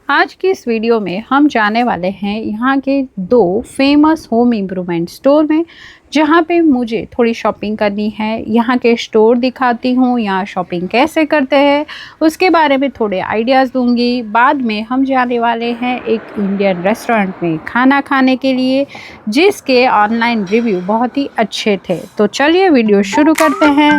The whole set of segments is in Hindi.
आज की इस वीडियो में हम जाने वाले हैं यहाँ के दो फेमस होम इम्प्रूवमेंट स्टोर में, जहाँ पे मुझे थोड़ी शॉपिंग करनी है। यहाँ के स्टोर दिखाती हूँ, यहाँ शॉपिंग कैसे करते हैं उसके बारे में थोड़े आइडियाज़ दूंगी। बाद में हम जाने वाले हैं एक इंडियन रेस्टोरेंट में खाना खाने के लिए, जिसके ऑनलाइन रिव्यू बहुत ही अच्छे थे। तो चलिए वीडियो शुरू करते हैं।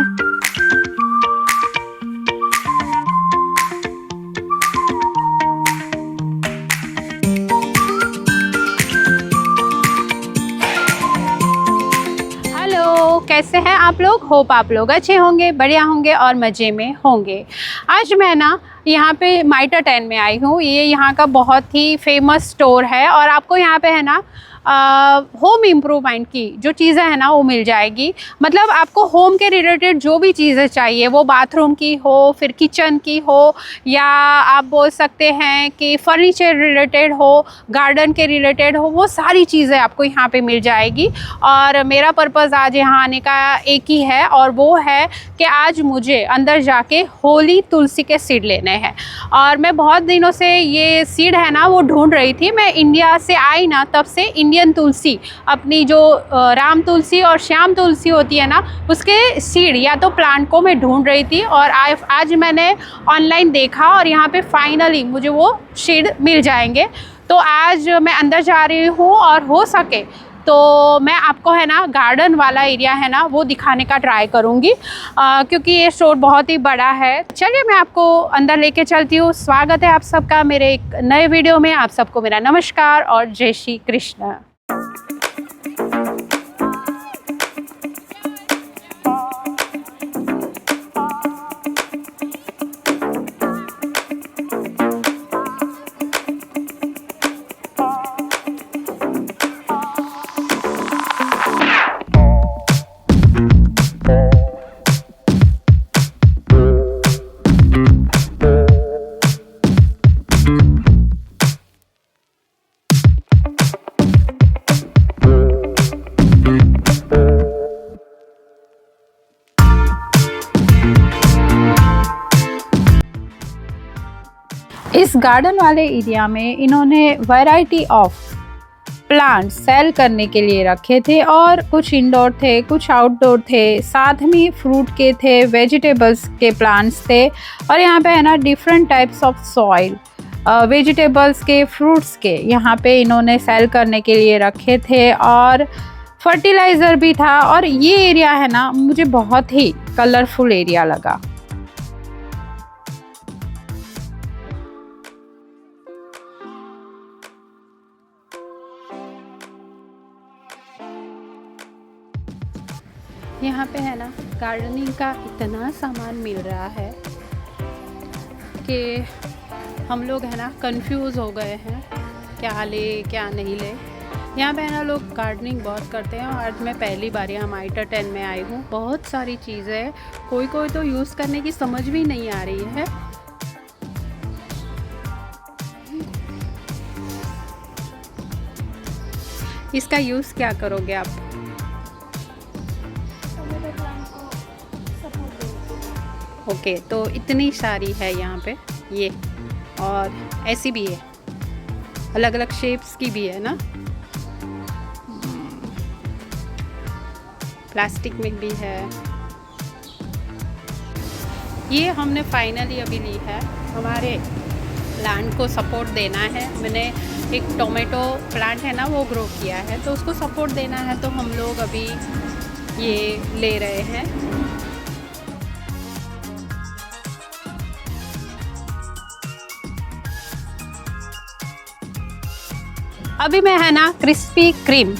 कैसे हैं आप लोग? होप आप लोग अच्छे होंगे, बढ़िया होंगे और मज़े में होंगे। आज मैं ना यहाँ पे माइटर 10 में आई हूँ। ये यहाँ का बहुत ही फेमस स्टोर है और आपको यहाँ पे है ना होम इम्प्रूवमेंट की जो चीज़ें हैं ना वो मिल जाएगी। मतलब आपको होम के रिलेटेड जो भी चीज़ें चाहिए, वो बाथरूम की हो, फिर किचन की हो, या आप बोल सकते हैं कि फर्नीचर रिलेटेड हो, गार्डन के रिलेटेड हो, वो सारी चीज़ें आपको यहाँ पे मिल जाएगी। और मेरा पर्पज़ आज यहाँ आने का एक ही है, और वो है कि आज मुझे अंदर जाके होली तुलसी के सीड लेने हैं। और मैं बहुत दिनों से ये सीड है ना वो ढूंढ रही थी। मैं इंडिया से आई ना, तब से इंडियन तुलसी, अपनी जो राम तुलसी और श्याम तुलसी होती है ना, उसके सीड या तो प्लांट को मैं ढूंढ रही थी। और आज मैंने ऑनलाइन देखा और यहाँ पे फाइनली मुझे वो सीड मिल जाएंगे। तो आज मैं अंदर जा रही हूँ और हो सके तो मैं आपको है ना गार्डन वाला एरिया है ना वो दिखाने का ट्राई करूँगी, क्योंकि ये स्टोर बहुत ही बड़ा है। चलिए मैं आपको अंदर लेके चलती हूँ। स्वागत है आप सबका मेरे एक नए वीडियो में। आप सबको मेरा नमस्कार और जय श्री कृष्ण। इस गार्डन वाले एरिया में इन्होंने वैरायटी ऑफ प्लांट्स सेल करने के लिए रखे थे, और कुछ इंडोर थे, कुछ आउटडोर थे, साथ में फ्रूट के थे, वेजिटेबल्स के प्लांट्स थे। और यहाँ पे है ना different types of soil, vegetables के, फ्रूट्स के यहाँ पे इन्होंने सेल करने के लिए रखे थे। और फर्टिलाइज़र भी था। और ये एरिया है ना मुझे बहुत ही कलरफुल एरिया लगा। यहाँ पे है ना गार्डनिंग का इतना सामान मिल रहा है कि हम लोग है ना कंफ्यूज हो गए हैं, क्या ले क्या नहीं ले। यहाँ पे है ना लोग गार्डनिंग बहुत करते हैं। और आज मैं पहली बार यहाँ माइटर 10 में आई हूँ। बहुत सारी चीज़ें कोई तो यूज़ करने की समझ भी नहीं आ रही है। इसका यूज़ क्या करोगे आप? ओके, तो इतनी सारी है यहाँ पे ये, और ऐसी भी है, अलग अलग शेप्स की भी है ना, प्लास्टिक में भी है। ये हमने फाइनली अभी ली है, हमारे प्लांट को सपोर्ट देना है। मैंने एक टोमेटो प्लांट है ना वो ग्रो किया है, तो उसको सपोर्ट देना है, तो हम लोग अभी ये ले रहे हैं। अभी मैं है ना क्रिस्पी क्रीम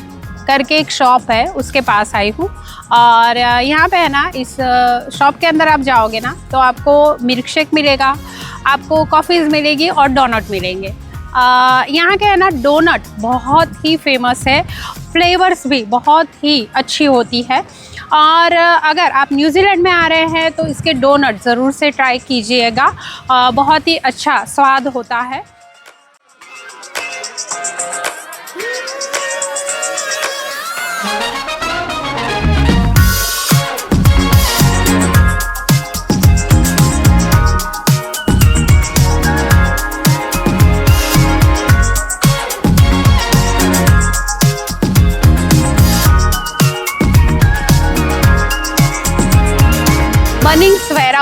करके एक शॉप है उसके पास आई हूँ। और यहाँ पे है ना इस शॉप के अंदर आप जाओगे ना तो आपको मिल्क शेक मिलेगा, आपको कॉफ़ीज़ मिलेगी और डोनट मिलेंगे। यहाँ के है ना डोनट बहुत ही फेमस है, फ्लेवर्स भी बहुत ही अच्छी होती है। और अगर आप न्यूजीलैंड में आ रहे हैं तो इसके डोनट ज़रूर से ट्राई कीजिएगा, बहुत ही अच्छा स्वाद होता है।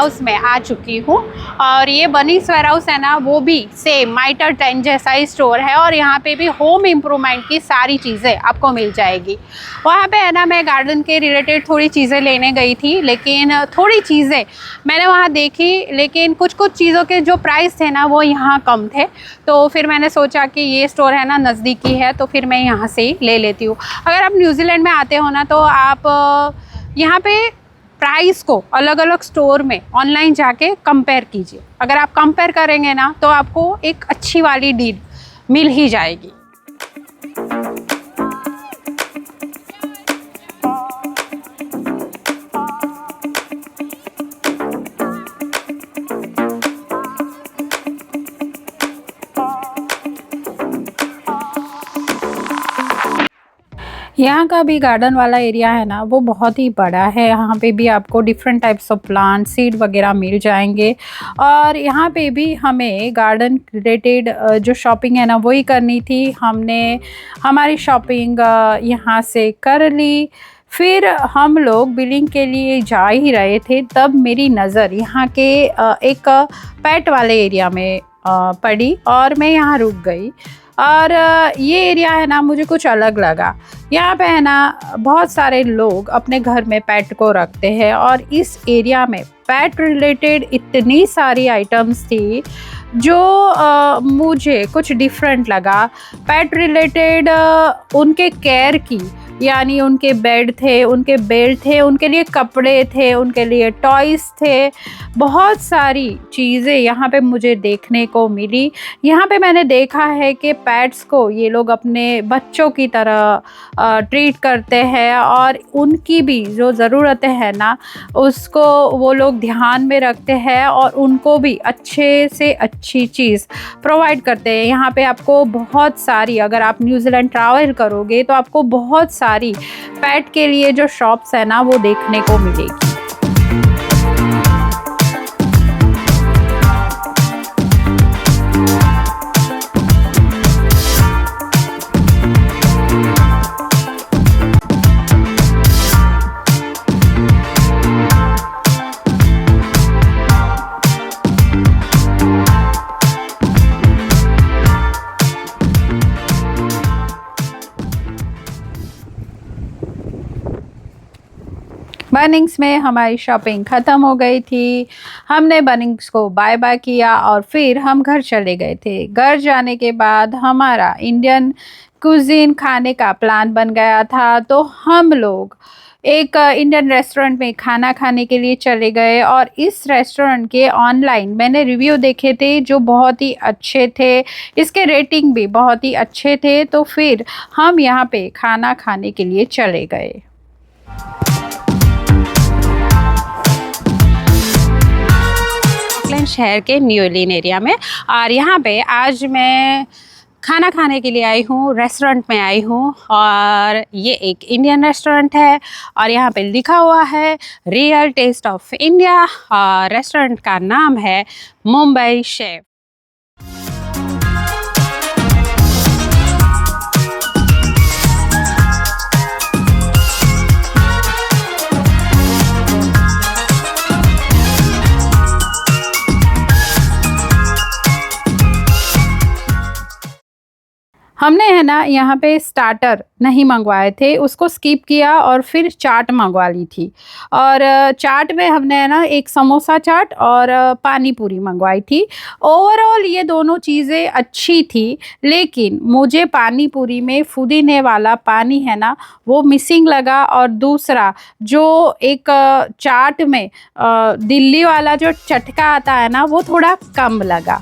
हाउस में आ चुकी हूँ। और ये बनिंग्स वेयर हाउस है ना, वो भी सेम माइटर 10 जैसा ही स्टोर है और यहाँ पे भी होम इम्प्रूवमेंट की सारी चीज़ें आपको मिल जाएगी। वहाँ पे है ना, मैं गार्डन के रिलेटेड थोड़ी चीज़ें लेने गई थी, लेकिन थोड़ी चीज़ें मैंने वहाँ देखी, लेकिन कुछ चीज़ों के जो प्राइस थे ना वो यहाँ कम थे। तो फिर मैंने सोचा कि ये स्टोर है ना नज़दीकी है, तो फिर मैं यहाँ से ही ले लेती हूँ। अगर आप न्यूजीलैंड में आते हो ना, तो आप यहाँ पे प्राइस को अलग अलग स्टोर में ऑनलाइन जाके कंपेयर कीजिए। अगर आप कंपेयर करेंगे ना, तो आपको एक अच्छी वाली डील मिल ही जाएगी। यहाँ का भी गार्डन वाला एरिया है ना, वो बहुत ही बड़ा है। यहाँ पे भी आपको different types of plant seed वगैरह मिल जाएंगे। और यहाँ पे भी हमें गार्डन रिलेटेड जो शॉपिंग है ना, वही करनी थी। हमने हमारी शॉपिंग यहाँ से कर ली। फिर हम लोग बिलिंग के लिए जा ही रहे थे, तब मेरी नज़र यहाँ के एक पेट वाले एरिया में पड़ी और मैं यहाँ रुक गई। और ये एरिया है ना, मुझे कुछ अलग लगा। यहाँ पे है ना, बहुत सारे लोग अपने घर में पेट को रखते हैं और इस एरिया में पेट रिलेटेड इतनी सारी आइटम्स थी जो मुझे कुछ डिफरेंट लगा। पेट रिलेटेड उनके केयर की, यानी उनके बेड थे, उनके बेल्ट थे, उनके लिए कपड़े थे, उनके लिए टॉयज़ थे। बहुत सारी चीज़ें यहाँ पे मुझे देखने को मिली। यहाँ पे मैंने देखा है कि पेट्स को ये लोग अपने बच्चों की तरह ट्रीट करते हैं और उनकी भी जो ज़रूरतें हैं ना, उसको वो लोग ध्यान में रखते हैं और उनको भी अच्छे से अच्छी चीज़ प्रोवाइड करते हैं। यहाँ पे आपको बहुत सारी, अगर आप न्यूजीलैंड ट्रैवल करोगे तो आपको बहुत सारी पेट के लिए जो शॉप्स है ना, वो देखने को मिलेगी। बनिंग्स में हमारी शॉपिंग ख़त्म हो गई थी। हमने बनिंग्स को बाय बाय किया और फिर हम घर चले गए थे। घर जाने के बाद हमारा इंडियन कुजीन खाने का प्लान बन गया था, तो हम लोग एक इंडियन रेस्टोरेंट में खाना खाने के लिए चले गए। और इस रेस्टोरेंट के ऑनलाइन मैंने रिव्यू देखे थे जो बहुत ही अच्छे थे, इसके रेटिंग भी बहुत ही अच्छे थे। तो फिर हम यहाँ पे खाना खाने के लिए चले गए। शहर के न्यूलीन एरिया में, और यहाँ पे आज मैं खाना खाने के लिए आई हूँ, रेस्टोरेंट में आई हूँ। और ये एक इंडियन रेस्टोरेंट है और यहाँ पे लिखा हुआ है रियल टेस्ट ऑफ इंडिया और रेस्टोरेंट का नाम है मुंबई शेफ। हमने है ना यहाँ पे स्टार्टर नहीं मंगवाए थे, उसको स्किप किया और फिर चाट मंगवा ली थी। और चाट में हमने है ना एक समोसा चाट और पानी पूरी मंगवाई थी। ओवरऑल ये दोनों चीज़ें अच्छी थी, लेकिन मुझे पानी पूरी में पुदीने वाला पानी है ना, वो मिसिंग लगा। और दूसरा जो एक चाट में दिल्ली वाला जो चटका आता है ना, वो थोड़ा कम लगा।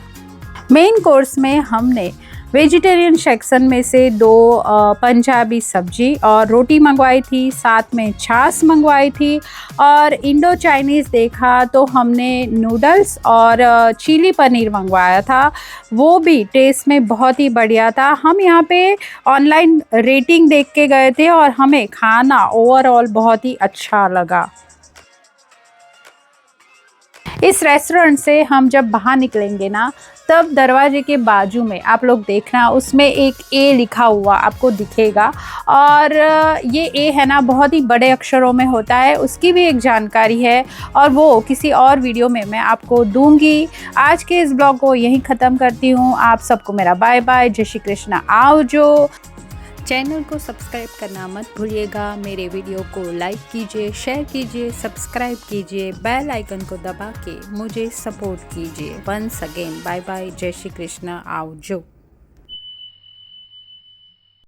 मेन कोर्स में हमने वेजिटेरियन सेक्शन में से 2 पंजाबी सब्जी और रोटी मंगवाई थी, साथ में छाछ मंगवाई थी। और इंडो चाइनीज़ देखा तो हमने नूडल्स और चिली पनीर मंगवाया था, वो भी टेस्ट में बहुत ही बढ़िया था। हम यहाँ पे ऑनलाइन रेटिंग देख के गए थे और हमें खाना ओवरऑल बहुत ही अच्छा लगा। इस रेस्टोरेंट से हम जब बाहर निकलेंगे ना, तब दरवाजे के बाजू में आप लोग देखना, उसमें एक ए लिखा हुआ आपको दिखेगा, और ये ए है ना बहुत ही बड़े अक्षरों में होता है, उसकी भी एक जानकारी है और वो किसी और वीडियो में मैं आपको दूंगी। आज के इस ब्लॉग को यहीं ख़त्म करती हूँ। आप सबको मेरा बाय बाय, जय श्री कृष्णा, आवजो। चैनल को सब्सक्राइब करना मत भूलिएगा, मेरे वीडियो को लाइक कीजिए, शेयर कीजिए, सब्सक्राइब कीजिए, बेल आइकन को दबा के मुझे सपोर्ट कीजिए। वंस अगेन बाय बाय, जय श्री कृष्णा, आवजो।